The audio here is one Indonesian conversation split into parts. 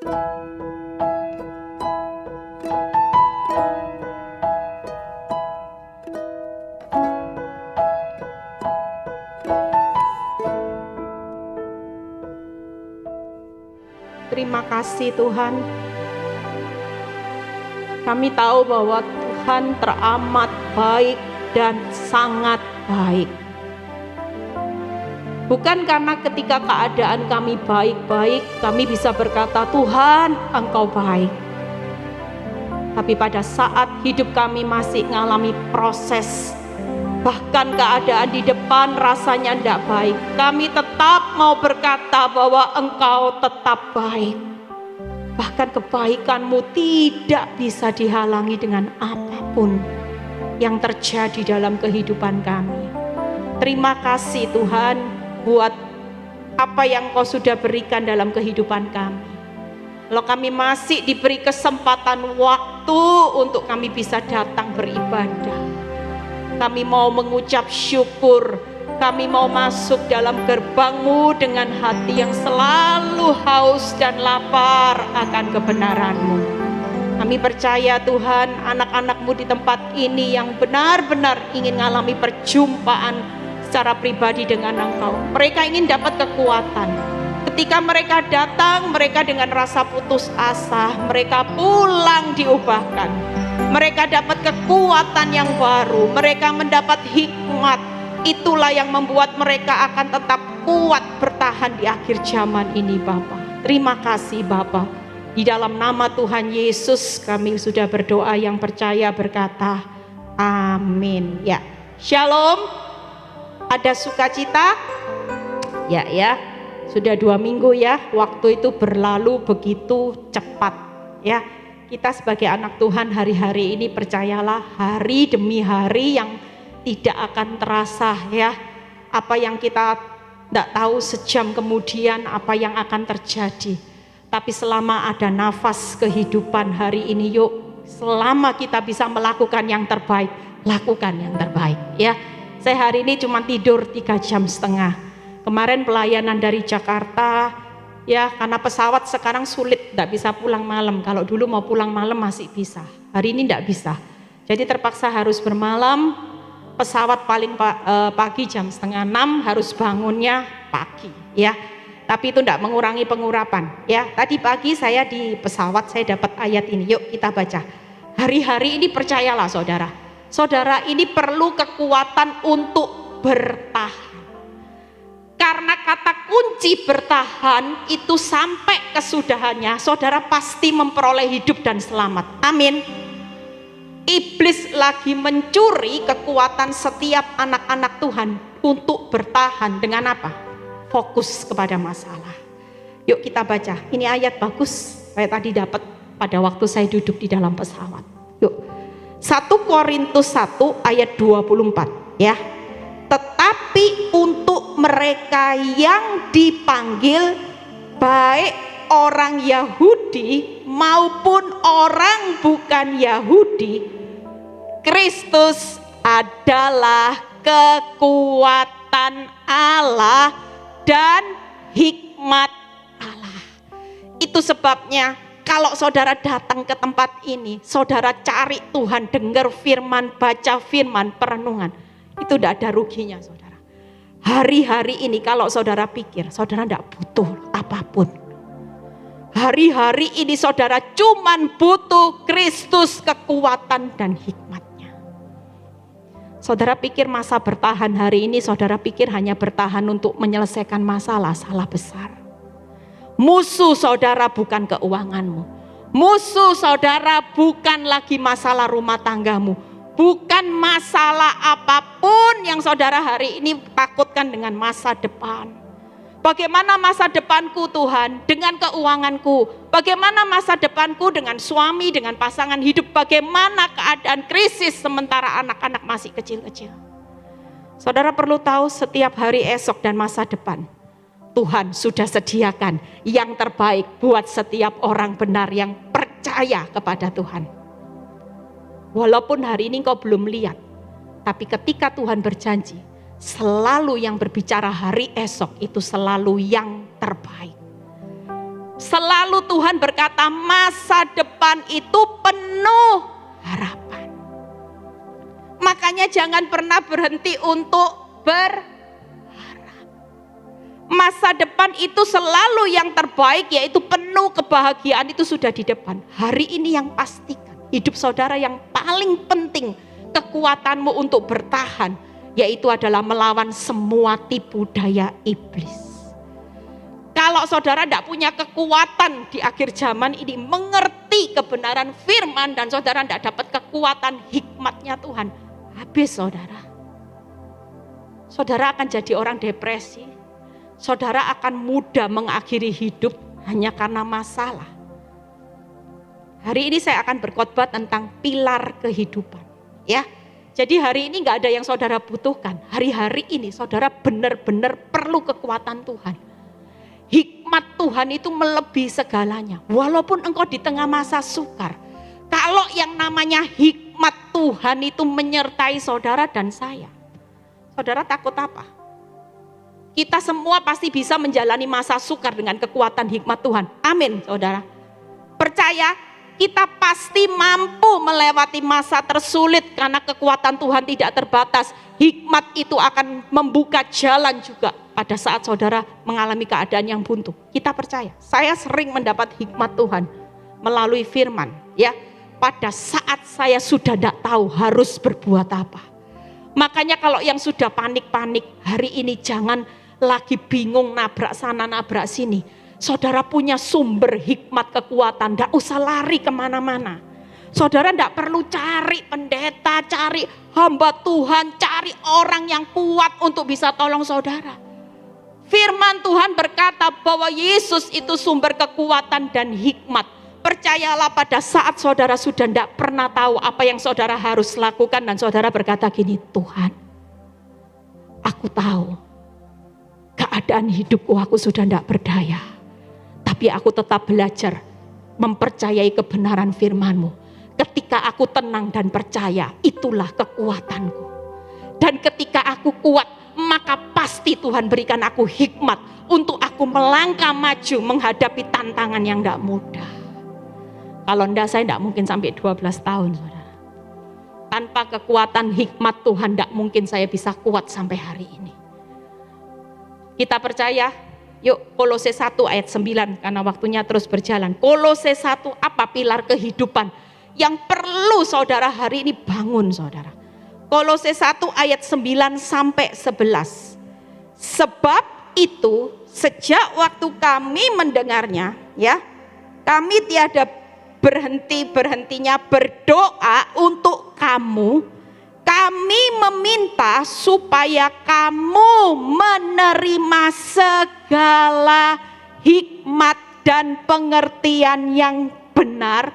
Terima kasih Tuhan. Kami tahu bahwa Tuhan teramat baik dan sangat baik. Bukan karena ketika keadaan kami baik-baik, kami bisa berkata, Tuhan, Engkau baik. Tapi pada saat hidup kami masih mengalami proses, bahkan keadaan di depan rasanya tidak baik, kami tetap mau berkata bahwa Engkau tetap baik. Bahkan kebaikan-Mu tidak bisa dihalangi dengan apapun yang terjadi dalam kehidupan kami. Terima kasih Tuhan buat apa yang Kau sudah berikan dalam kehidupan kami. Kalau kami masih diberi kesempatan waktu untuk kami bisa datang beribadah, kami mau mengucap syukur. Kami mau masuk dalam gerbang-Mu dengan hati yang selalu haus dan lapar akan kebenaran-Mu. Kami percaya Tuhan, anak-anak-Mu di tempat ini yang benar-benar ingin mengalami perjumpaan secara pribadi dengan Engkau. Mereka ingin dapat kekuatan. Ketika mereka datang, mereka dengan rasa putus asa, mereka pulang diubahkan. Mereka dapat kekuatan yang baru, mereka mendapat hikmat. Itulah yang membuat mereka akan tetap kuat bertahan di akhir zaman ini Bapa. Terima kasih Bapa. Di dalam nama Tuhan Yesus kami sudah berdoa, yang percaya berkata amin. Ya, shalom. Ada sukacita? Ya. Sudah 2 minggu ya, waktu itu berlalu begitu cepat ya. Kita sebagai anak Tuhan hari-hari ini percayalah hari demi hari yang tidak akan terasa ya. Apa yang kita tidak tahu sejam kemudian apa yang akan terjadi. Tapi selama ada nafas kehidupan hari ini, yuk selama kita bisa melakukan yang terbaik, lakukan yang terbaik ya. Saya hari ini cuma tidur 3,5 jam. Kemarin pelayanan dari Jakarta ya, karena pesawat sekarang sulit, tidak bisa pulang malam. Kalau dulu mau pulang malam masih bisa, hari ini tidak bisa. Jadi terpaksa harus bermalam. Pesawat paling pagi jam 5:30, harus bangunnya pagi ya. Tapi itu tidak mengurangi pengurapan ya. Tadi pagi saya di pesawat saya dapat ayat ini, yuk kita baca. Hari-hari ini percayalah saudara, saudara ini perlu kekuatan untuk bertahan. Karena kata kunci bertahan itu sampai kesudahannya, saudara pasti memperoleh hidup dan selamat. Amin. Iblis lagi mencuri kekuatan setiap anak-anak Tuhan untuk bertahan dengan apa? Fokus kepada masalah. Yuk kita baca, ini ayat bagus. Saya tadi dapat pada waktu saya duduk di dalam pesawat. Yuk, 1 Korintus 1 ayat 24 ya. Tetapi untuk mereka yang dipanggil, baik orang Yahudi maupun orang bukan Yahudi, Kristus adalah kekuatan Allah dan hikmat Allah. Itu sebabnya kalau saudara datang ke tempat ini, saudara cari Tuhan, dengar firman, baca firman, perenungan, itu tidak ada ruginya saudara. Hari-hari ini kalau saudara pikir, saudara tidak butuh apapun. Hari-hari ini saudara cuman butuh Kristus, kekuatan dan hikmatnya. Saudara pikir masa bertahan hari ini, saudara pikir hanya bertahan untuk menyelesaikan masalah, salah besar. Musuh saudara bukan keuanganmu. Musuh saudara bukan lagi masalah rumah tanggamu. Bukan masalah apapun yang saudara hari ini takutkan dengan masa depan. Bagaimana masa depanku Tuhan dengan keuanganku? Bagaimana masa depanku dengan suami, dengan pasangan hidup? Bagaimana keadaan krisis sementara anak-anak masih kecil-kecil? Saudara perlu tahu setiap hari esok dan masa depan Tuhan sudah sediakan yang terbaik buat setiap orang benar yang percaya kepada Tuhan. Walaupun hari ini kau belum lihat, tapi ketika Tuhan berjanji, selalu yang berbicara hari esok itu selalu yang terbaik. Selalu Tuhan berkata masa depan itu penuh harapan. Makanya jangan pernah berhenti untuk berharap. Masa depan itu selalu yang terbaik, yaitu penuh kebahagiaan, itu sudah di depan. Hari ini yang pastikan hidup saudara yang paling penting, kekuatanmu untuk bertahan, yaitu adalah melawan semua tipu daya iblis. Kalau saudara tidak punya kekuatan di akhir zaman ini, mengerti kebenaran firman, dan saudara tidak dapat kekuatan hikmatnya Tuhan, habis saudara. Saudara akan jadi orang depresi. Saudara akan mudah mengakhiri hidup hanya karena masalah. Hari ini saya akan berkhotbah tentang pilar kehidupan. Ya, jadi hari ini nggak ada yang saudara butuhkan. Hari-hari ini saudara benar-benar perlu kekuatan Tuhan. Hikmat Tuhan itu melebihi segalanya. Walaupun engkau di tengah masa sukar, kalau yang namanya hikmat Tuhan itu menyertai saudara dan saya, saudara takut apa? Kita semua pasti bisa menjalani masa sukar dengan kekuatan hikmat Tuhan. Amin, saudara. Percaya, kita pasti mampu melewati masa tersulit karena kekuatan Tuhan tidak terbatas. Hikmat itu akan membuka jalan juga pada saat saudara mengalami keadaan yang buntu. Kita percaya. Saya sering mendapat hikmat Tuhan melalui firman. Ya, pada saat saya sudah tidak tahu harus berbuat apa. Makanya kalau yang sudah panik-panik, hari ini jangan lagi bingung nabrak sana nabrak sini. Saudara punya sumber hikmat kekuatan, tidak usah lari kemana-mana. Saudara tidak perlu cari pendeta, cari hamba Tuhan, cari orang yang kuat untuk bisa tolong saudara. Firman Tuhan berkata bahwa Yesus itu sumber kekuatan dan hikmat. Percayalah, pada saat saudara sudah tidak pernah tahu apa yang saudara harus lakukan, dan saudara berkata gini, Tuhan, aku tahu keadaan hidupku aku sudah tidak berdaya. Tapi aku tetap belajar mempercayai kebenaran firman-Mu. Ketika aku tenang dan percaya, itulah kekuatanku. Dan ketika aku kuat, maka pasti Tuhan berikan aku hikmat untuk aku melangkah maju menghadapi tantangan yang tidak mudah. Kalau enggak, saya tidak mungkin sampai 12 tahun, saudara. Tanpa kekuatan hikmat Tuhan, tidak mungkin saya bisa kuat sampai hari ini. Kita percaya. Yuk, Kolose 1 ayat 9, karena waktunya terus berjalan. Kolose 1, apa pilar kehidupan yang perlu saudara hari ini bangun, saudara. Kolose 1 ayat 9 sampai 11. Sebab itu sejak waktu kami mendengarnya, ya, kami tiada berhentinya berdoa untuk kamu. Kami meminta supaya kamu menerima segala hikmat dan pengertian yang benar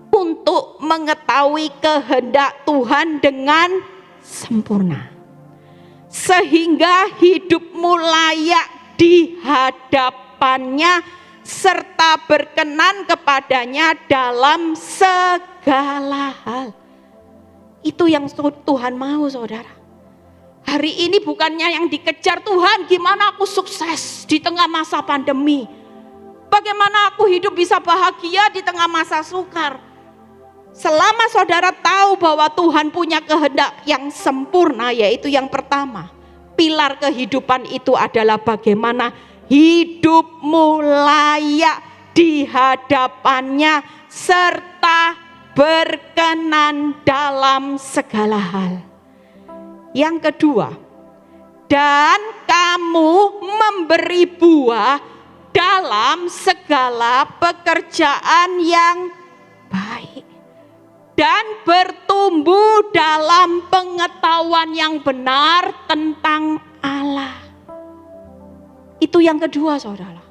untuk mengetahui kehendak Tuhan dengan sempurna. Sehingga hidupmu layak di hadapannya serta berkenan kepadanya dalam segala hal. Itu yang Tuhan mau, saudara. Hari ini bukannya yang dikejar Tuhan, gimana aku sukses di tengah masa pandemi. Bagaimana aku hidup bisa bahagia di tengah masa sukar. Selama saudara tahu bahwa Tuhan punya kehendak yang sempurna, yaitu yang pertama, pilar kehidupan itu adalah bagaimana hidupmu layak di hadapannya serta berkenan dalam segala hal. Yang kedua, dan kamu memberi buah dalam segala pekerjaan yang baik dan bertumbuh dalam pengetahuan yang benar tentang Allah. Itu yang kedua, saudara.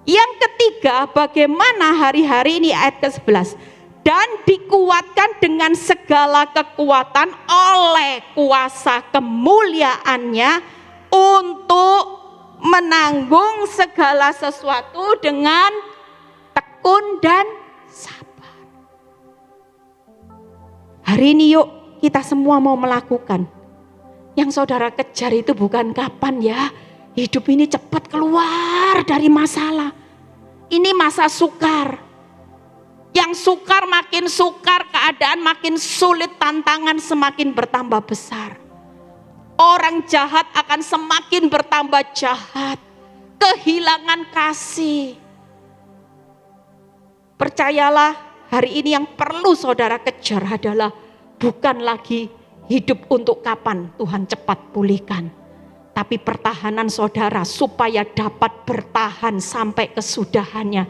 Yang ketiga, bagaimana hari-hari ini ayat ke-11. Dan dikuatkan dengan segala kekuatan oleh kuasa kemuliaannya untuk menanggung segala sesuatu dengan tekun dan sabar. Hari ini yuk kita semua mau melakukan. Yang saudara kejar itu bukan kapan ya hidup ini cepat keluar dari masalah. Ini masa sukar. Yang sukar makin sukar, keadaan makin sulit, tantangan semakin bertambah besar. Orang jahat akan semakin bertambah jahat. Kehilangan kasih. Percayalah, hari ini yang perlu saudara kejar adalah bukan lagi hidup untuk kapan Tuhan cepat pulihkan. Tapi pertahanan saudara supaya dapat bertahan sampai kesudahannya.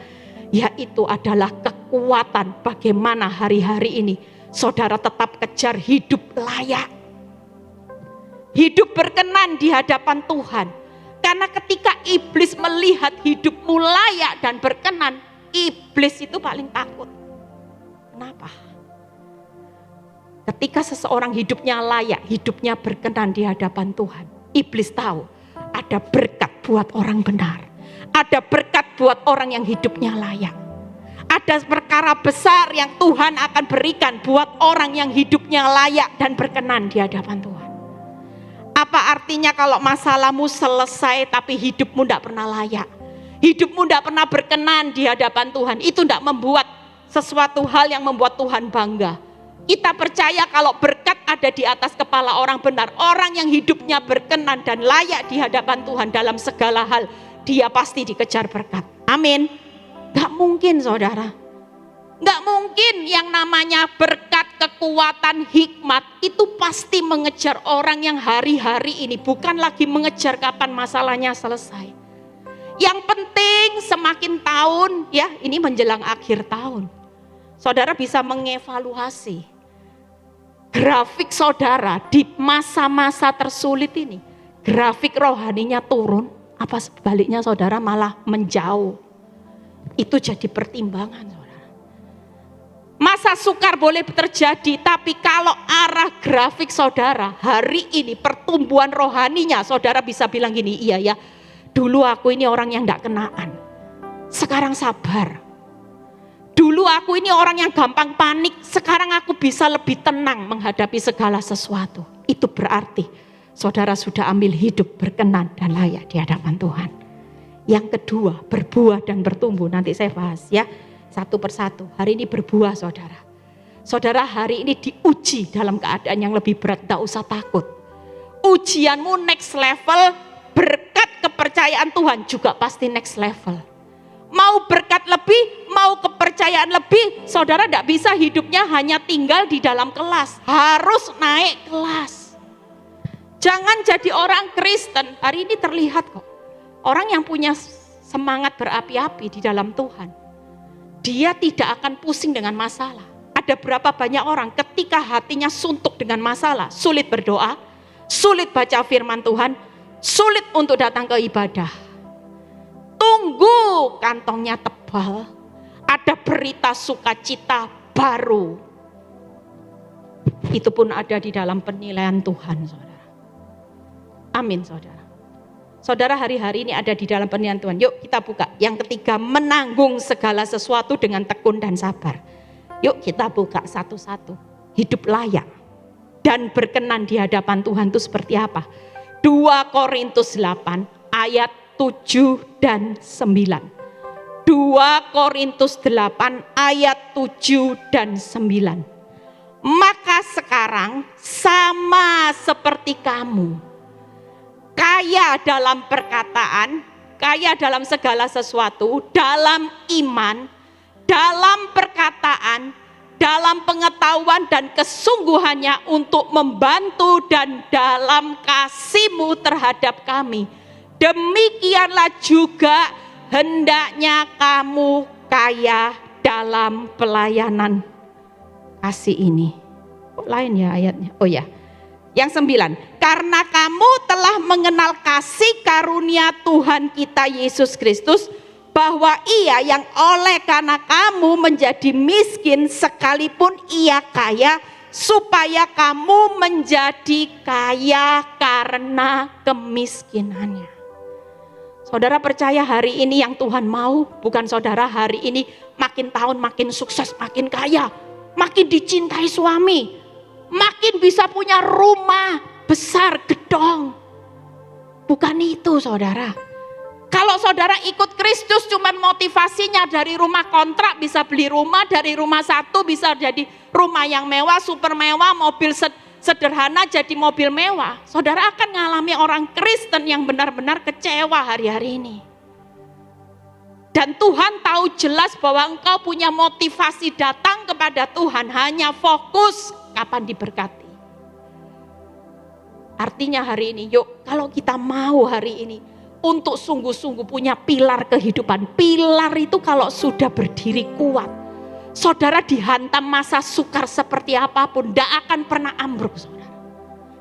Yaitu adalah kekuatan bagaimana hari-hari ini saudara tetap kejar hidup layak. Hidup berkenan di hadapan Tuhan. Karena ketika iblis melihat hidupmu layak dan berkenan, iblis itu paling takut. Kenapa? Ketika seseorang hidupnya layak, hidupnya berkenan di hadapan Tuhan, iblis tahu ada berkat buat orang benar. Ada berkat buat orang yang hidupnya layak. Ada perkara besar yang Tuhan akan berikan buat orang yang hidupnya layak dan berkenan di hadapan Tuhan. Apa artinya kalau masalahmu selesai tapi hidupmu tidak pernah layak? Hidupmu tidak pernah berkenan di hadapan Tuhan. Itu tidak membuat sesuatu hal yang membuat Tuhan bangga. Kita percaya kalau berkat ada di atas kepala orang benar. Orang yang hidupnya berkenan dan layak di hadapan Tuhan dalam segala hal, dia pasti dikejar berkat. Amin. Gak mungkin saudara. Gak mungkin yang namanya berkat, kekuatan, hikmat itu pasti mengejar orang yang hari-hari ini. Bukan lagi mengejar kapan masalahnya selesai. Yang penting semakin tahun ya, ini menjelang akhir tahun. Saudara bisa mengevaluasi grafik saudara di masa-masa tersulit ini. Grafik rohaninya turun, apa sebaliknya saudara malah menjauh. Itu jadi pertimbangan saudara. Masa sukar boleh terjadi, tapi kalau arah grafik saudara hari ini pertumbuhan rohaninya, saudara bisa bilang gini, iya ya, dulu aku ini orang yang tidak kenaan, sekarang sabar. Dulu aku ini orang yang gampang panik, sekarang aku bisa lebih tenang menghadapi segala sesuatu. Itu berarti saudara sudah ambil hidup berkenan dan layak di hadapan Tuhan. Yang kedua, berbuah dan bertumbuh. Nanti saya bahas ya, satu persatu. Hari ini berbuah saudara. Saudara hari ini diuji dalam keadaan yang lebih berat, tidak usah takut. Ujianmu next level, berkat kepercayaan Tuhan juga pasti next level. Mau berkat lebih, mau kepercayaan lebih, saudara tidak bisa hidupnya hanya tinggal di dalam kelas. Harus naik kelas. Jangan jadi orang Kristen, hari ini terlihat kok. Orang yang punya semangat berapi-api di dalam Tuhan, dia tidak akan pusing dengan masalah. Ada berapa banyak orang ketika hatinya suntuk dengan masalah, sulit berdoa, sulit baca firman Tuhan, sulit untuk datang ke ibadah. Tunggu kantongnya tebal, ada berita sukacita baru. Itu pun ada di dalam penilaian Tuhan, saudara. Amin, saudara. Saudara hari-hari ini ada di dalam penilaian Tuhan. Yuk kita buka. Yang ketiga, menanggung segala sesuatu dengan tekun dan sabar. Yuk kita buka satu-satu. Hidup layak dan berkenan di hadapan Tuhan itu seperti apa? 2 Korintus 8 ayat 7 dan 9. 2 Korintus 8 ayat 7 dan 9. Maka sekarang sama seperti kamu, kaya dalam perkataan, kaya dalam segala sesuatu, dalam iman, dalam perkataan, dalam pengetahuan dan kesungguhannya untuk membantu dan dalam kasihmu terhadap kami. Demikianlah juga hendaknya kamu kaya dalam pelayanan kasih ini. Kok lain ya ayatnya? Oh ya, yang 9. Karena kamu telah mengenal kasih karunia Tuhan kita Yesus Kristus, bahwa ia yang oleh karena kamu menjadi miskin sekalipun ia kaya, supaya kamu menjadi kaya karena kemiskinannya. Saudara percaya hari ini yang Tuhan mau, bukan saudara hari ini makin tahun makin sukses, makin kaya, makin dicintai suami, makin bisa punya rumah besar, gedong. Bukan itu saudara. Kalau saudara ikut Kristus cuman motivasinya dari rumah kontrak bisa beli rumah, dari rumah satu bisa jadi rumah yang mewah, super mewah, mobil sederhana jadi mobil mewah. Saudara akan mengalami orang Kristen yang benar-benar kecewa hari-hari ini. Dan Tuhan tahu jelas bahwa engkau punya motivasi datang kepada Tuhan hanya fokus kapan diberkati. Artinya hari ini, yuk kalau kita mau hari ini untuk sungguh-sungguh punya pilar kehidupan. Pilar itu kalau sudah berdiri kuat, saudara dihantam masa sukar seperti apapun, tidak akan pernah ambruk saudara.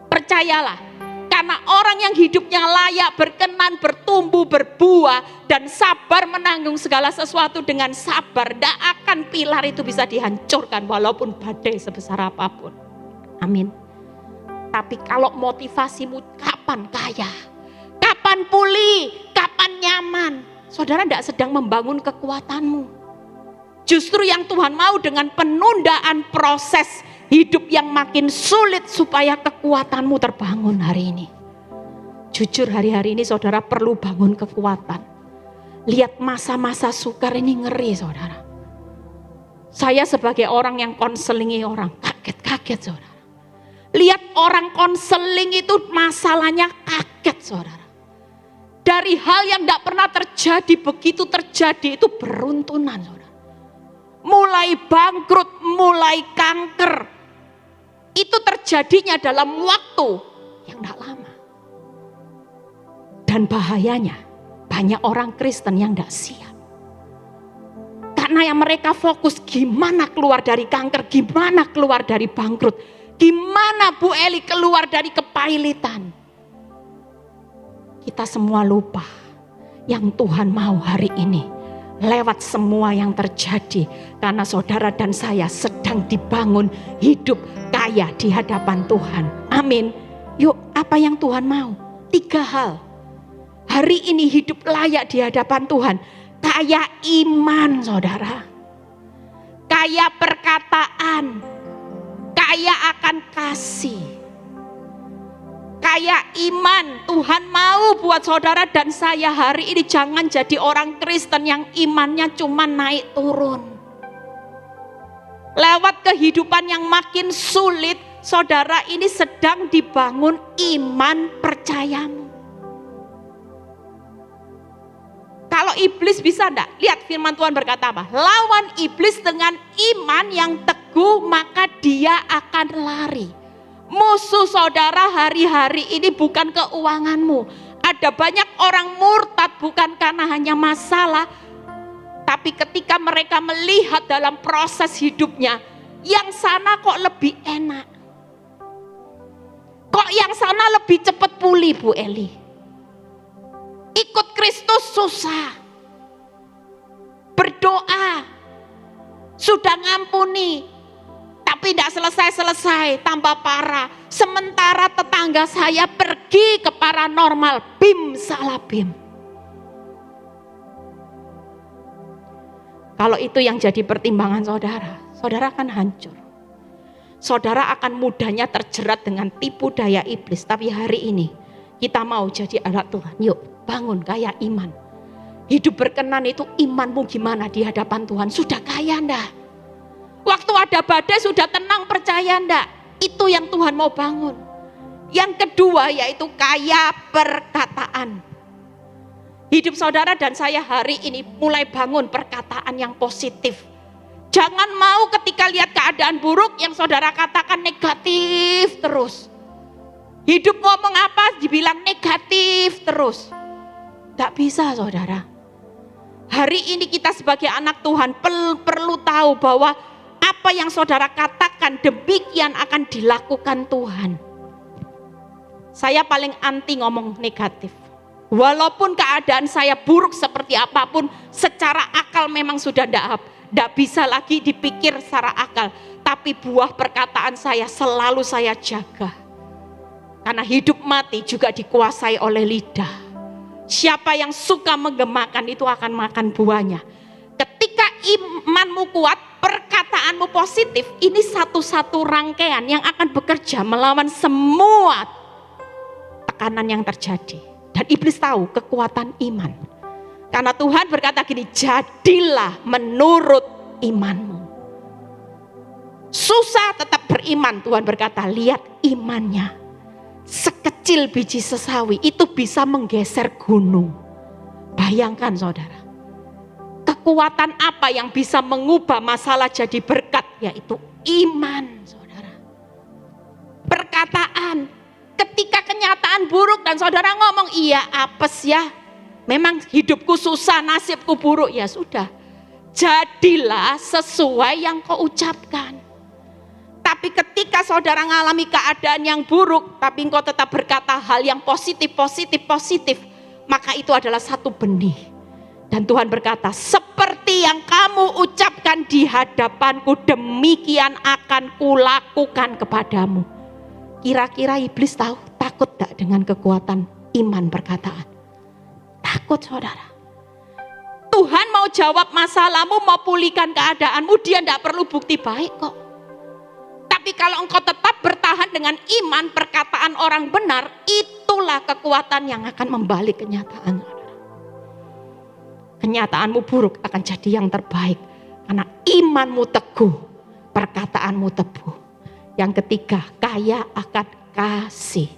Percayalah, karena orang yang hidupnya layak, berkenan, bertumbuh, berbuah, dan sabar menanggung segala sesuatu dengan sabar, tidak akan pilar itu bisa dihancurkan walaupun badai sebesar apapun. Amin. Tapi kalau motivasimu kapan kaya, kapan pulih, kapan nyaman, saudara tidak sedang membangun kekuatanmu. Justru yang Tuhan mau dengan penundaan proses hidup yang makin sulit supaya kekuatanmu terbangun hari ini. Jujur hari-hari ini saudara perlu bangun kekuatan. Lihat masa-masa sukar ini ngeri saudara. Saya sebagai orang yang konselingi orang, kaget-kaget saudara. Lihat orang konseling itu masalahnya kaget saudara. Dari hal yang tidak pernah terjadi, begitu terjadi itu beruntunan saudara. Mulai bangkrut, mulai kanker. Itu terjadinya dalam waktu yang tidak lama. Dan bahayanya banyak orang Kristen yang tidak siap. Karena yang mereka fokus gimana keluar dari kanker, gimana keluar dari bangkrut. Gimana Bu Eli keluar dari kepailitan. Kita semua lupa yang Tuhan mau hari ini. Lewat semua yang terjadi. Karena saudara dan saya sedang dibangun hidup kaya di hadapan Tuhan. Amin. Yuk apa yang Tuhan mau? 3 hal. Hari ini hidup layak di hadapan Tuhan. Kaya iman saudara. Kaya perkataan. Kaya akan kasih. Kaya iman. Tuhan mau buat saudara dan saya hari ini jangan jadi orang Kristen yang imannya cuma naik turun. Lewat kehidupan yang makin sulit, saudara ini sedang dibangun iman percayamu. Kalau iblis bisa enggak? Lihat firman Tuhan berkata apa? Lawan iblis dengan iman yang teguh maka dia akan lari. Musuh saudara hari-hari ini bukan keuanganmu. Ada banyak orang murtad bukan karena hanya masalah. Tapi ketika mereka melihat dalam proses hidupnya, yang sana kok lebih enak. Kok yang sana lebih cepat pulih Bu Eli. Ikut Kristus susah. Berdoa. Sudah ngampuni. Tapi tidak selesai-selesai. Tambah parah. Sementara tetangga saya pergi ke paranormal. Bim salah bim. Kalau itu yang jadi pertimbangan saudara. Saudara akan hancur. Saudara akan mudahnya terjerat dengan tipu daya iblis. Tapi hari ini kita mau jadi anak Tuhan. Yuk bangun kaya iman. Hidup berkenan itu imanmu gimana di hadapan Tuhan? Sudah kaya enggak? Waktu ada badai sudah tenang percaya enggak? Itu yang Tuhan mau bangun. Yang kedua yaitu kaya perkataan. Hidup saudara dan saya hari ini mulai bangun perkataan yang positif. Jangan mau ketika lihat keadaan buruk yang saudara katakan negatif terus. Hidup ngomong apa dibilang negatif terus. Tidak bisa saudara. Hari ini kita sebagai anak Tuhan perlu tahu bahwa apa yang saudara katakan demikian akan dilakukan Tuhan. Saya paling anti ngomong negatif. Walaupun keadaan saya buruk seperti apapun, secara akal memang sudah tidak bisa lagi dipikir secara akal. Tapi buah perkataan saya selalu saya jaga. Karena hidup mati juga dikuasai oleh lidah. Siapa yang suka menggemakan itu akan makan buahnya. Ketika imanmu kuat, perkataanmu positif, ini satu-satu rangkaian yang akan bekerja melawan semua tekanan yang terjadi. Dan iblis tahu kekuatan iman. Karena Tuhan berkata gini, jadilah menurut imanmu. Susah tetap beriman, Tuhan berkata, lihat imannya. Sekecil biji sesawi itu bisa menggeser gunung. Bayangkan saudara, kekuatan apa yang bisa mengubah masalah jadi berkat? Yaitu iman saudara. Perkataan, ketika kenyataan buruk dan saudara ngomong, iya apes ya, memang hidupku susah, nasibku buruk, ya sudah. Jadilah sesuai yang kau ucapkan. Tapi ketika saudara mengalami keadaan yang buruk, tapi engkau tetap berkata hal yang positif, maka itu adalah satu benih. Dan Tuhan berkata, seperti yang kamu ucapkan di hadapanku, demikian akan kulakukan kepadamu. Kira-kira iblis takut tak dengan kekuatan iman perkataan? Takut saudara. Tuhan mau jawab masalahmu, mau pulihkan keadaanmu, dia tidak perlu bukti baik kok. Tapi kalau engkau tetap bertahan dengan iman perkataan orang benar, itulah kekuatan yang akan membalik kenyataan. Kenyataanmu buruk akan jadi yang terbaik. Karena imanmu teguh, perkataanmu teguh. Yang ketiga, kaya akan kasih.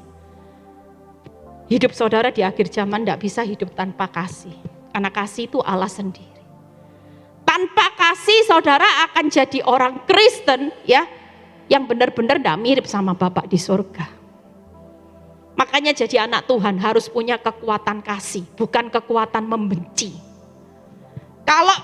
Hidup saudara di akhir zaman tidak bisa hidup tanpa kasih. Karena kasih itu Allah sendiri. Tanpa kasih saudara akan jadi orang Kristen ya, yang benar-benar tidak mirip sama Bapak di surga. Makanya jadi anak Tuhan harus punya kekuatan kasih, bukan kekuatan membenci. Kalau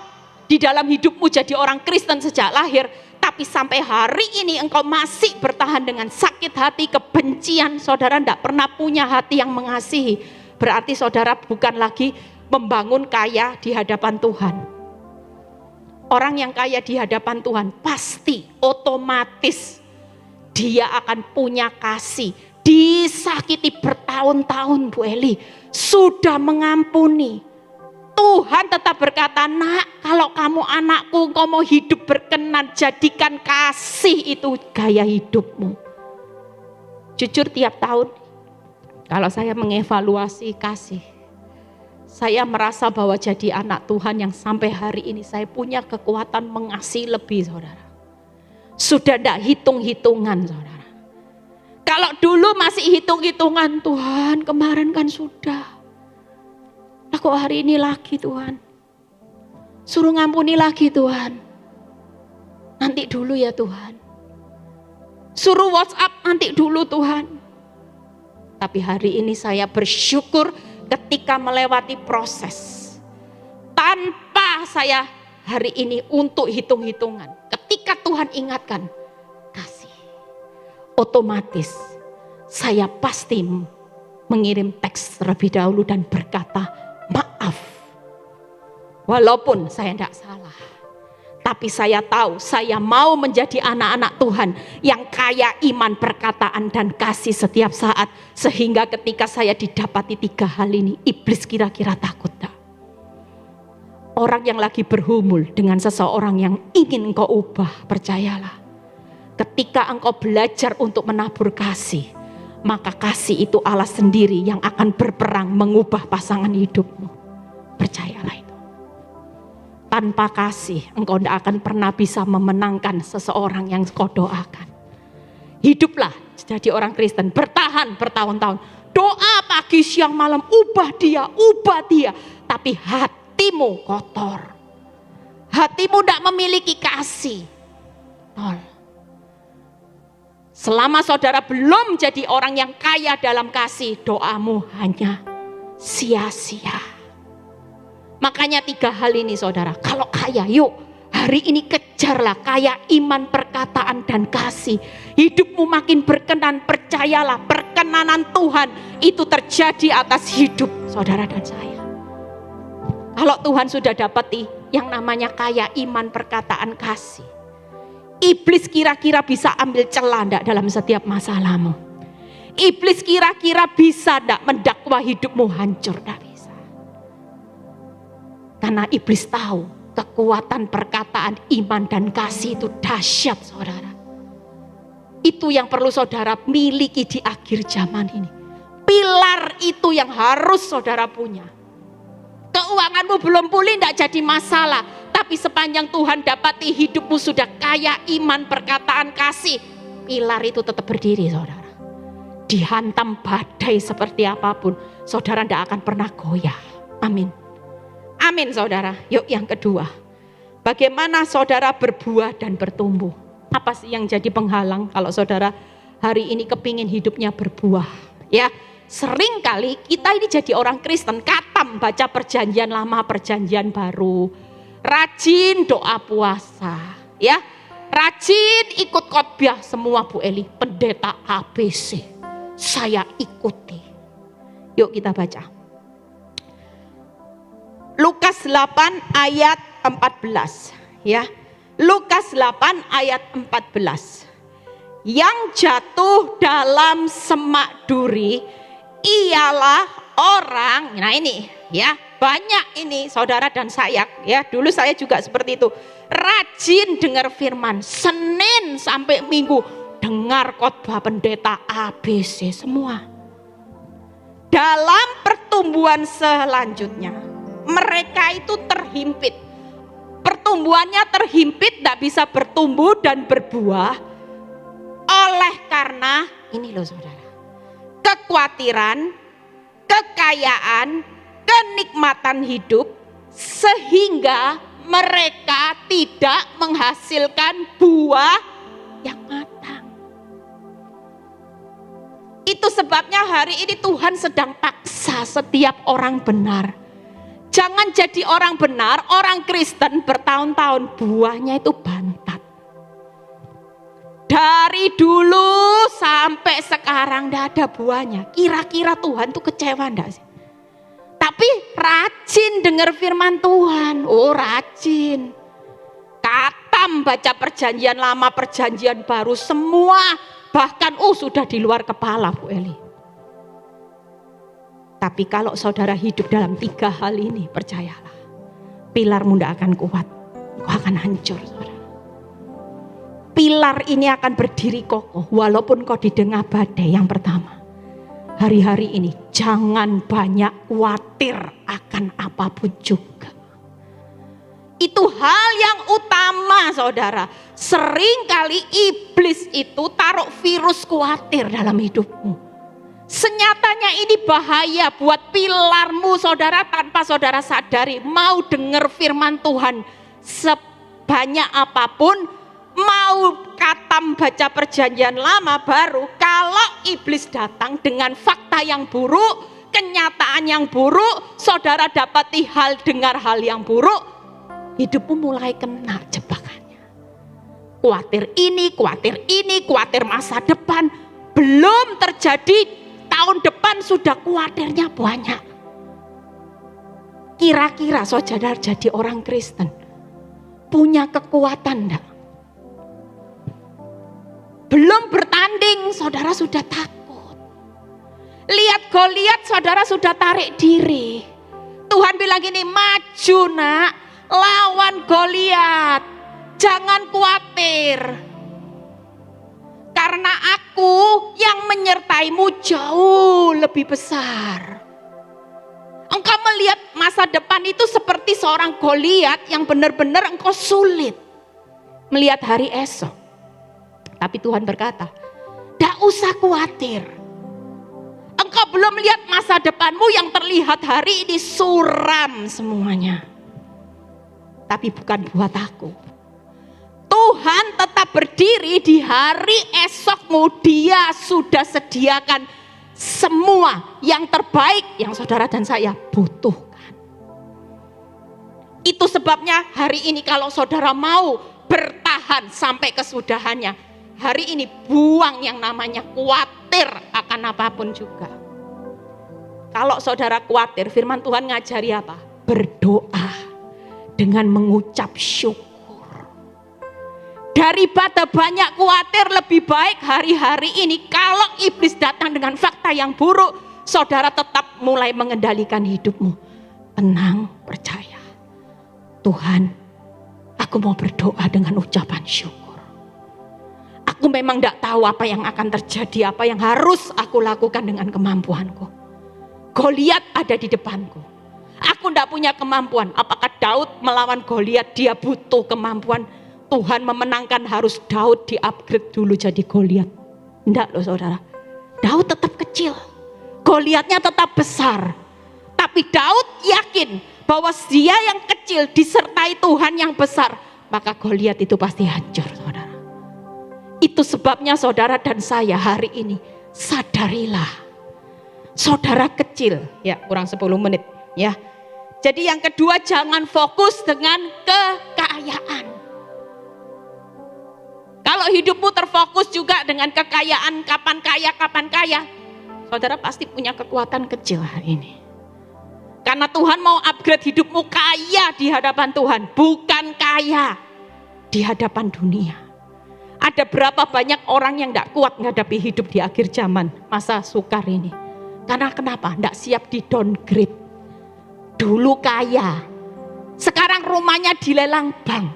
di dalam hidupmu jadi orang Kristen sejak lahir, tapi sampai hari ini engkau masih bertahan dengan sakit hati, kebencian, saudara tidak pernah punya hati yang mengasihi, berarti saudara bukan lagi membangun kaya di hadapan Tuhan. Orang yang kaya di hadapan Tuhan pasti otomatis dia akan punya kasih. Disakiti bertahun-tahun Bu Eli, sudah mengampuni. Tuhan tetap berkata, nak kalau kamu anakku, kau mau hidup berkenan, jadikan kasih itu gaya hidupmu. Jujur tiap tahun kalau saya mengevaluasi kasih, saya merasa bahwa jadi anak Tuhan yang sampai hari ini saya punya kekuatan mengasihi lebih saudara. Sudah tidak hitung-hitungan saudara. Kalau dulu masih hitung-hitungan, Tuhan kemarin kan sudah. Kok hari ini lagi Tuhan. Suruh ngampuni lagi Tuhan. Nanti dulu ya Tuhan. Suruh WhatsApp nanti dulu Tuhan. Tapi hari ini saya bersyukur ketika melewati proses. Tanpa saya hari ini untuk hitung-hitungan. Ketika Tuhan ingatkan, kasih. Otomatis saya pasti mengirim teks terlebih dahulu dan berkata, maaf. Walaupun saya tidak salah. Tapi saya tahu saya mau menjadi anak-anak Tuhan yang kaya iman, perkataan dan kasih setiap saat. Sehingga ketika saya didapati 3 hal ini, iblis kira-kira takut tak? Orang yang lagi bergumul dengan seseorang yang ingin engkau ubah, percayalah. Ketika engkau belajar untuk menabur kasih, maka kasih itu Allah sendiri yang akan berperang mengubah pasangan hidupmu. Percayalah itu. Tanpa kasih, engkau tidak akan pernah bisa memenangkan seseorang yang kau doakan. Hiduplah jadi orang Kristen, bertahan bertahun-tahun. Doa pagi, siang, malam, ubah dia. Tapi hatimu kotor. Hatimu tidak memiliki kasih. Nol. Selama saudara belum jadi orang yang kaya dalam kasih, doamu hanya sia-sia. Makanya 3 hal ini saudara, kalau kaya yuk hari ini kejarlah kaya iman, perkataan dan kasih. Hidupmu makin berkenan, percayalah perkenanan Tuhan itu terjadi atas hidup saudara dan saya. Kalau Tuhan sudah dapati yang namanya kaya iman, perkataan, kasih, iblis kira-kira bisa ambil celah enggak dalam setiap masalahmu? Iblis kira-kira bisa enggak mendakwa hidupmu hancur? Enggak bisa. Karena iblis tahu kekuatan perkataan, iman dan kasih itu dahsyat saudara. Itu yang perlu saudara miliki di akhir zaman ini. Pilar itu yang harus saudara punya. Keuanganmu belum pulih, tidak jadi masalah. Tapi sepanjang Tuhan dapati hidupmu sudah kaya iman, perkataan, kasih, pilar itu tetap berdiri, saudara. Dihantam badai seperti apapun, saudara tidak akan pernah goyah. Amin. Amin, saudara. Yuk yang kedua, bagaimana saudara berbuah dan bertumbuh? Apa sih yang jadi penghalang kalau saudara hari ini kepingin hidupnya berbuah? Ya, sering kali kita ini jadi orang Kristen, katam baca perjanjian lama, perjanjian baru, rajin doa puasa, ya, rajin ikut khotbah semua Bu Eli, pendeta ABC, saya ikuti. Yuk kita baca. Lukas 8 ayat 14, ya. Lukas 8 ayat 14. Yang jatuh dalam semak duri ialah orang, nah ini ya, banyak ini saudara dan saya, ya, dulu saya juga seperti itu, rajin dengar firman, Senin sampai Minggu dengar khotbah pendeta ABC semua. Dalam pertumbuhan selanjutnya mereka itu terhimpit, pertumbuhannya terhimpit, tidak bisa bertumbuh dan berbuah oleh karena ini loh saudara, kekhawatiran, kekayaan, kenikmatan hidup, sehingga mereka tidak menghasilkan buah yang matang. Itu sebabnya hari ini Tuhan sedang paksa setiap orang benar. Jangan jadi orang benar, orang Kristen bertahun-tahun buahnya itu bantat. Dari dulu sampai sekarang tidak ada buahnya. Kira-kira Tuhan tuh kecewa enggak sih? Tapi rajin dengar firman Tuhan. Oh rajin. Katam baca perjanjian lama, perjanjian baru semua. Bahkan sudah di luar kepala Bu Eli. Tapi kalau saudara hidup dalam 3 hal ini, percayalah, pilarmu tidak akan kuat. Kau akan hancur saudara. Pilar ini akan berdiri kokoh walaupun kau di tengah badai. Yang pertama, hari-hari ini jangan banyak khawatir akan apapun juga. Itu hal yang utama saudara. Seringkali iblis itu taruh virus khawatir dalam hidupmu. Senyatanya ini bahaya buat pilarmu saudara, tanpa saudara sadari. Mau dengar firman Tuhan sebanyak apapun, mau katam baca perjanjian lama baru, kalau iblis datang dengan fakta yang buruk, kenyataan yang buruk, saudara dapati hal dengar hal yang buruk, hidupmu mulai kena jebakannya. Khawatir ini, khawatir masa depan, belum terjadi tahun depan sudah khawatirnya banyak. Kira-kira saudara jadi orang Kristen punya kekuatan enggak? Belum bertanding, saudara sudah takut. Lihat Goliat, saudara sudah tarik diri. Tuhan bilang gini, maju nak, lawan Goliat. Jangan khawatir. Karena aku yang menyertaimu jauh lebih besar. Engkau melihat masa depan itu seperti seorang Goliat yang benar-benar engkau sulit melihat hari esok. Tapi Tuhan berkata, tidak usah khawatir. Engkau belum lihat masa depanmu yang terlihat hari ini suram semuanya. Tapi bukan buat aku. Tuhan tetap berdiri di hari esokmu. Dia sudah sediakan semua yang terbaik yang saudara dan saya butuhkan. Itu sebabnya hari ini kalau saudara mau bertahan sampai kesudahannya, hari ini buang yang namanya khawatir akan apapun juga. Kalau saudara khawatir, firman Tuhan ngajari apa? Berdoa dengan mengucap syukur. Daripada banyak khawatir, lebih baik hari-hari ini kalau iblis datang dengan fakta yang buruk, saudara tetap mulai mengendalikan hidupmu. Tenang, percaya. Tuhan, aku mau berdoa dengan ucapan syukur. Aku memang tidak tahu apa yang akan terjadi, apa yang harus aku lakukan dengan kemampuanku. Goliat ada di depanku. Aku tidak punya kemampuan. Apakah Daud melawan Goliat dia butuh kemampuan? Tuhan memenangkan harus Daud di-upgrade dulu jadi Goliat. Tidak loh saudara. Daud tetap kecil. Goliatnya tetap besar. Tapi Daud yakin bahwa dia yang kecil disertai Tuhan yang besar. Maka Goliat itu pasti hancur saudara. Itu sebabnya saudara dan saya hari ini sadarilah. Saudara kecil. Ya kurang 10 menit ya. Jadi yang kedua, jangan fokus dengan kekayaan. Kalau hidupmu terfokus juga dengan kekayaan, kapan kaya, saudara pasti punya kekuatan kecil hari ini. Karena Tuhan mau upgrade hidupmu kaya di hadapan Tuhan, bukan kaya di hadapan dunia. Ada berapa banyak orang yang tidak kuat menghadapi hidup di akhir zaman, masa sukar ini. Karena kenapa? Tidak siap di downgrade. Dulu kaya, sekarang rumahnya dilelang bank.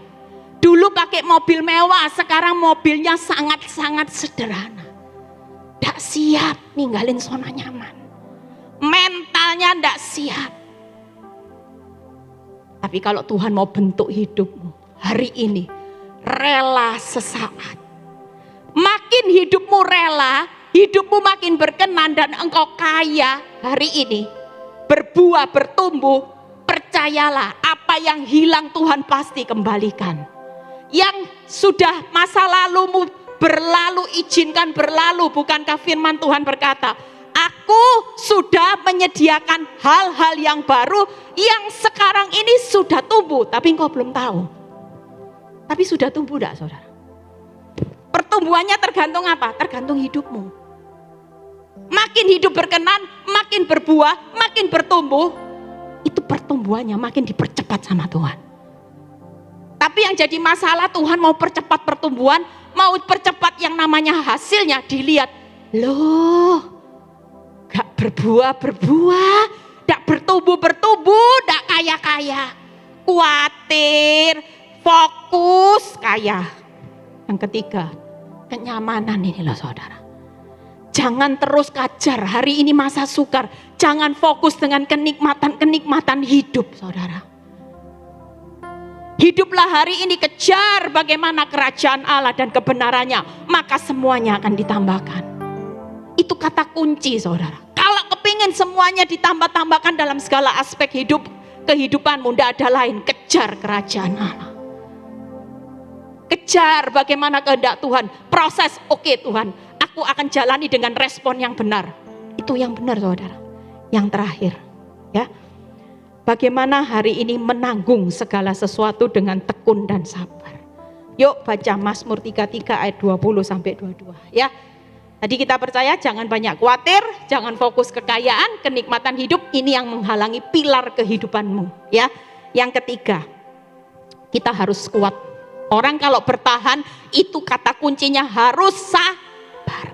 Dulu pakai mobil mewah, sekarang mobilnya sangat-sangat sederhana. Tidak siap ninggalin zona nyaman. Mentalnya tidak siap. Tapi kalau Tuhan mau bentuk hidupmu hari ini, rela sesaat. Makin hidupmu rela, hidupmu makin berkenan dan engkau kaya hari ini. Berbuah, bertumbuh, percayalah apa yang hilang Tuhan pasti kembalikan. Yang sudah masa lalumu berlalu, izinkan berlalu. Bukankah firman Tuhan berkata, aku sudah menyediakan hal-hal yang baru yang sekarang ini sudah tumbuh. Tapi engkau belum tahu. Tapi sudah tumbuh enggak saudara? Pertumbuhannya tergantung apa? Tergantung hidupmu. Makin hidup berkenan, makin berbuah, makin bertumbuh, itu pertumbuhannya makin dipercepat sama Tuhan. Tapi yang jadi masalah, Tuhan mau percepat pertumbuhan, mau percepat yang namanya hasilnya dilihat. Loh, gak berbuah, gak bertumbuh, gak kaya-kaya. Khawatir, fokus, kaya. Yang ketiga, kenyamanan ini loh saudara. Jangan terus kajar, hari ini masa sukar. Jangan fokus dengan kenikmatan hidup saudara. Hiduplah hari ini, kejar bagaimana kerajaan Allah dan kebenarannya. Maka semuanya akan ditambahkan. Itu kata kunci saudara. Kalau kepingin semuanya ditambah-tambahkan dalam segala aspek hidup, kehidupanmu, tidak ada lain. Kejar kerajaan Allah. Kejar bagaimana kehendak Tuhan. Proses, oke Tuhan, aku akan jalani dengan respon yang benar. Itu yang benar saudara. Yang terakhir ya, bagaimana hari ini menanggung segala sesuatu dengan tekun dan sabar. Yuk baca Mazmur 33 ayat 20 sampai 22 ya. Tadi kita percaya jangan banyak khawatir, jangan fokus kekayaan, kenikmatan hidup, ini yang menghalangi pilar kehidupanmu ya. Yang ketiga, kita harus kuat. Orang kalau bertahan itu kata kuncinya harus sabar.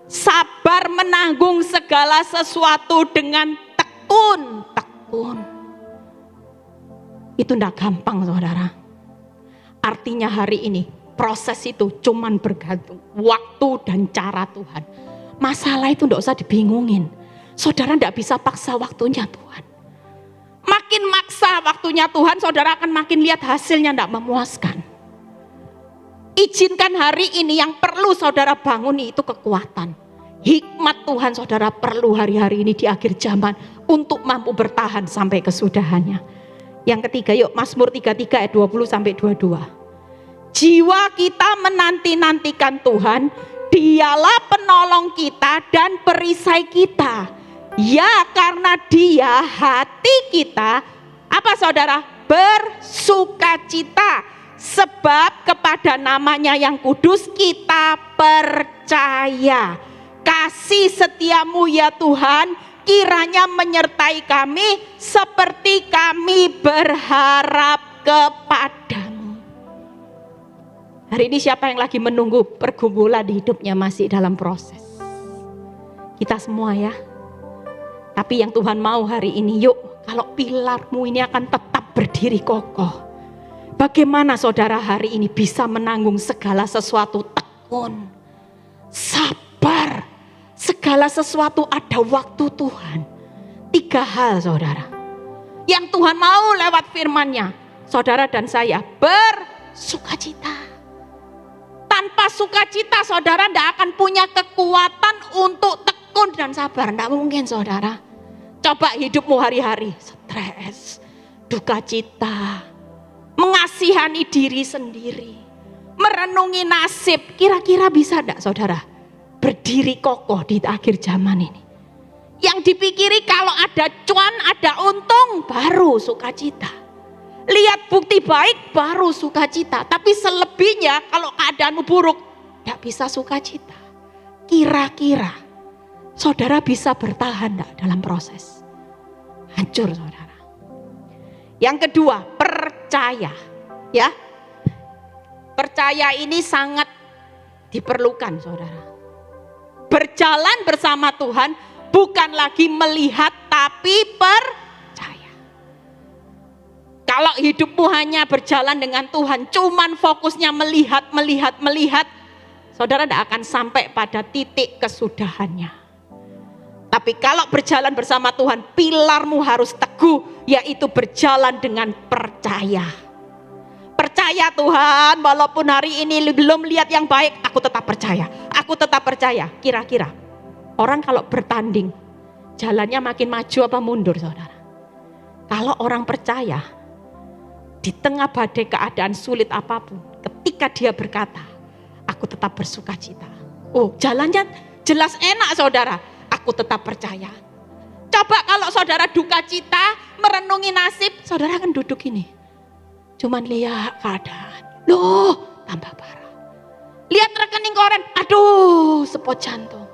Sabar menanggung segala sesuatu dengan tekun. Itu tidak gampang saudara. Artinya hari ini proses itu cuman bergantung waktu dan cara Tuhan. Masalah itu tidak usah dibingungin. Saudara tidak bisa paksa waktunya Tuhan. Makin maksa waktunya Tuhan, saudara akan makin lihat hasilnya tidak memuaskan. Izinkan hari ini yang perlu saudara bangun itu kekuatan. Hikmat Tuhan saudara perlu hari-hari ini di akhir zaman untuk mampu bertahan sampai kesudahannya. Yang ketiga, yuk Mazmur 33 ayat 20 sampai 22. Jiwa kita menanti-nantikan Tuhan, Dialah penolong kita dan perisai kita. Ya, karena Dia hati kita apa saudara? Bersukacita, sebab kepada namanya yang kudus kita percaya. Kasih setiamu ya Tuhan kiranya menyertai kami seperti kami berharap kepadamu. Hari ini siapa yang lagi menunggu pergumulan di hidupnya masih dalam proses? Kita semua ya. Tapi yang Tuhan mau hari ini, yuk kalau pilarmu ini akan tetap berdiri kokoh. Bagaimana saudara hari ini bisa menanggung segala sesuatu tekun, sabar. Segala sesuatu ada waktu Tuhan. 3 hal saudara. Yang Tuhan mau lewat firman-Nya, saudara dan saya bersukacita. Tanpa sukacita saudara tidak akan punya kekuatan untuk tekun dan sabar. Tidak mungkin saudara. Coba hidupmu hari-hari, stres, duka cita, mengasihani diri sendiri, merenungi nasib. Kira-kira bisa tidak saudara berdiri kokoh di akhir zaman ini? Yang dipikiri kalau ada cuan, ada untung, baru sukacita. Lihat bukti baik, baru sukacita. Tapi selebihnya kalau keadaanmu buruk, tidak bisa sukacita. Kira-kira saudara bisa bertahan tidak dalam proses? Hancur saudara. Yang kedua, percaya. Ya, percaya ini sangat diperlukan saudara. Berjalan bersama Tuhan bukan lagi melihat tapi percaya. Kalau hidupmu hanya berjalan dengan Tuhan, cuman fokusnya melihat, saudara tidak akan sampai pada titik kesudahannya. Tapi kalau berjalan bersama Tuhan, pilarmu harus teguh, yaitu berjalan dengan percaya. Percaya Tuhan, walaupun hari ini belum lihat yang baik, aku tetap percaya. Aku tetap percaya. Kira-kira orang kalau bertanding, jalannya makin maju apa mundur saudara? Kalau orang percaya, di tengah badai keadaan sulit apapun, ketika dia berkata, aku tetap bersukacita. Oh, jalannya jelas enak saudara, aku tetap percaya. Coba kalau saudara duka cita, merenungi nasib, saudara kan duduk ini. Cuman lihat keadaan, loh tambah parah. Lihat rekening koran, aduh sepot jantung.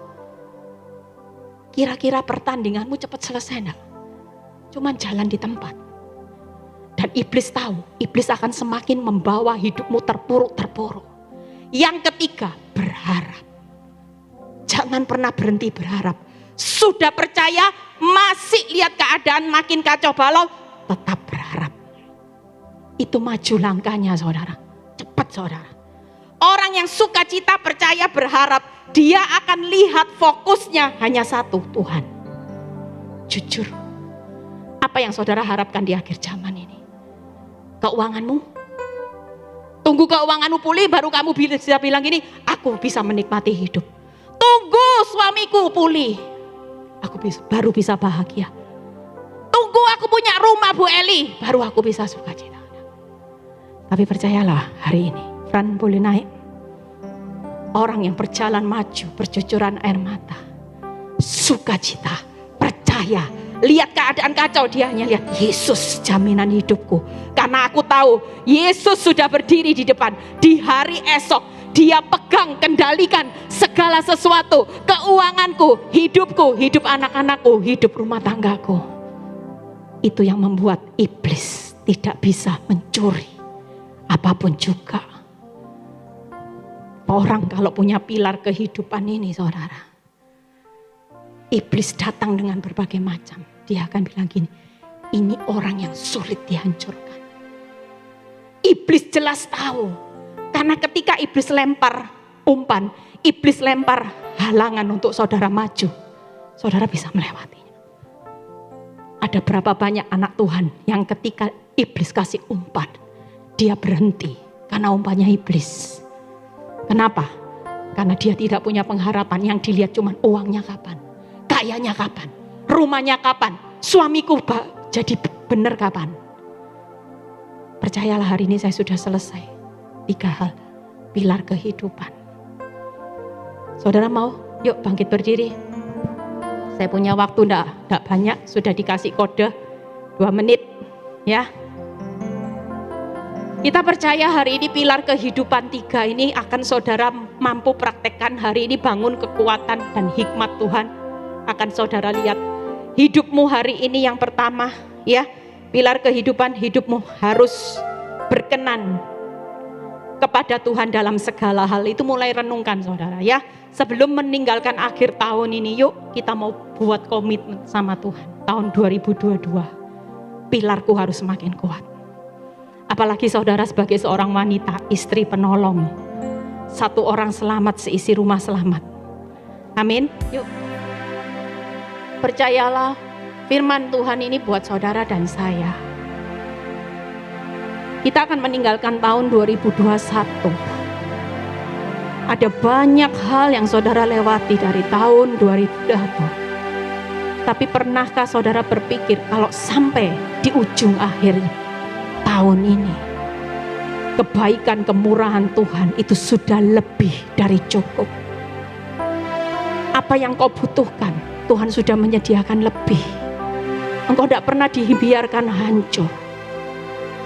Kira-kira pertandinganmu cepat selesai enggak? Cuman jalan di tempat. Dan iblis tahu, iblis akan semakin membawa hidupmu terpuruk-terpuruk. Yang ketiga, berharap. Jangan pernah berhenti berharap. Sudah percaya, masih lihat keadaan makin kacau balau, tetap berharap. Itu maju langkahnya saudara. Cepat saudara. Orang yang sukacita, percaya, berharap, dia akan lihat fokusnya hanya satu, Tuhan. Jujur. Apa yang saudara harapkan di akhir zaman ini? Keuanganmu? Tunggu keuanganmu pulih baru kamu bisa bilang gini, aku bisa menikmati hidup. Tunggu suamiku pulih, baru bisa bahagia. Tunggu aku punya rumah Bu Eli, baru aku bisa sukacita. Tapi percayalah hari ini, Fran boleh naik. Orang yang berjalan maju, bercucuran air mata, sukacita, percaya. Lihat keadaan kacau, dia hanya lihat Yesus jaminan hidupku. Karena aku tahu Yesus sudah berdiri di depan. Di hari esok dia pegang, kendalikan segala sesuatu. Keuanganku, hidupku, hidup anak-anakku, hidup rumah tanggaku. Itu yang membuat iblis tidak bisa mencuri apapun juga. Orang kalau punya pilar kehidupan ini saudara, iblis datang dengan berbagai macam. Dia akan bilang gini, ini orang yang sulit dihancurkan. Iblis jelas tahu. Karena ketika iblis lempar umpan, iblis lempar halangan untuk saudara maju, saudara bisa melewatinya. Ada berapa banyak anak Tuhan yang ketika iblis kasih umpan, dia berhenti karena umpannya iblis. Kenapa? Karena dia tidak punya pengharapan, yang dilihat cuma uangnya kapan, kayanya kapan, rumahnya kapan, suamiku jadi benar kapan. Percayalah hari ini saya sudah selesai 3 hal pilar kehidupan. Saudara mau? Yuk bangkit berdiri. Saya punya waktu enggak banyak, sudah dikasih kode 2 menit ya. Kita percaya hari ini pilar kehidupan 3 ini akan saudara mampu praktekkan hari ini, bangun kekuatan dan hikmat Tuhan akan saudara lihat. Hidupmu hari ini yang pertama ya, pilar kehidupan, hidupmu harus berkenan kepada Tuhan dalam segala hal. Itu mulai renungkan saudara ya. Sebelum meninggalkan akhir tahun ini, yuk kita mau buat komitmen sama Tuhan. Tahun 2022 pilarku harus semakin kuat. Apalagi saudara sebagai seorang wanita, istri penolong. 1 orang selamat, seisi rumah selamat. Amin. Yuk. Percayalah firman Tuhan ini buat saudara dan saya. Kita akan meninggalkan tahun 2021. Ada banyak hal yang saudara lewati dari tahun 2020. Tapi pernahkah saudara berpikir kalau sampai di ujung akhir tahun ini, kebaikan kemurahan Tuhan itu sudah lebih dari cukup. Apa yang kau butuhkan, Tuhan sudah menyediakan lebih. Engkau tidak pernah dibiarkan hancur.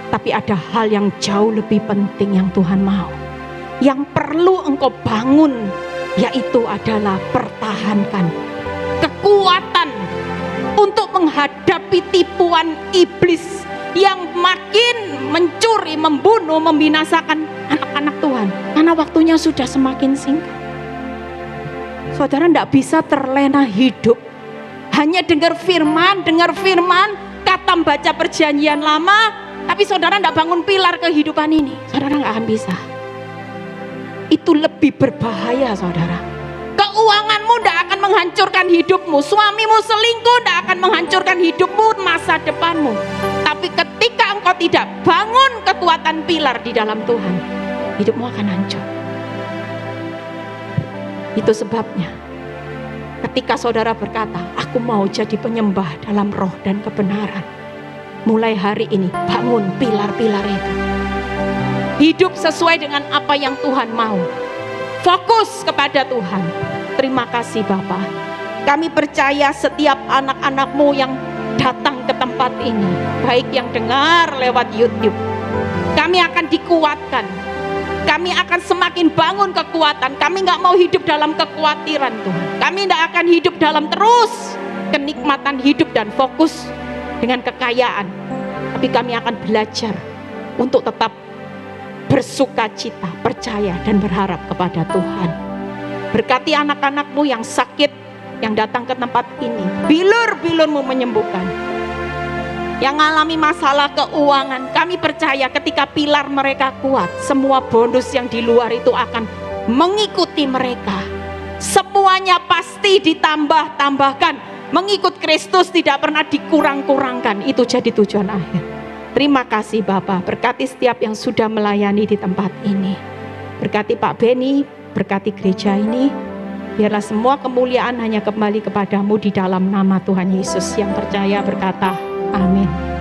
Tapi ada hal yang jauh lebih penting yang Tuhan mau. Yang perlu engkau bangun, yaitu adalah pertahankan kekuatan untuk menghadapi tipuan iblis yang makin mencuri, membunuh, membinasakan anak-anak Tuhan. Karena waktunya sudah semakin singkat. Saudara tidak bisa terlena hidup hanya dengar firman, kata baca perjanjian lama, tapi saudara tidak bangun pilar kehidupan ini. Saudara tidak akan bisa. Itu lebih berbahaya, saudara. Keuanganmu tidak akan menghancurkan hidupmu. Suamimu selingkuh tidak akan menghancurkan hidupmu, masa depanmu. Tapi ketika engkau tidak bangun kekuatan pilar di dalam Tuhan, hidupmu akan hancur. Itu sebabnya ketika saudara berkata, aku mau jadi penyembah dalam roh dan kebenaran, mulai hari ini bangun pilar-pilar itu. Hidup sesuai dengan apa yang Tuhan mau. Fokus kepada Tuhan. Terima kasih Bapa. Kami percaya setiap anak-anak-Mu yang datang ke tempat ini, baik yang dengar lewat YouTube, kami akan dikuatkan. Kami akan semakin bangun kekuatan. Kami gak mau hidup dalam kekhawatiran Tuhan. Kami tidak akan hidup dalam terus kenikmatan hidup dan fokus dengan kekayaan. Tapi kami akan belajar untuk tetap bersuka cita, percaya dan berharap kepada Tuhan. Berkati anak-anak-Mu yang sakit, yang datang ke tempat ini. Bilur-bilur-Mu menyembuhkan. Yang mengalami masalah keuangan, kami percaya ketika pilar mereka kuat, semua bonus yang di luar itu akan mengikuti mereka. Semuanya pasti ditambah-tambahkan. Mengikut Kristus tidak pernah dikurang-kurangkan. Itu jadi tujuan akhir. Terima kasih Bapa, berkati setiap yang sudah melayani di tempat ini. Berkati Pak Beni, berkati gereja ini. Biarlah semua kemuliaan hanya kembali kepadamu di dalam nama Tuhan Yesus. Yang percaya berkata, amin.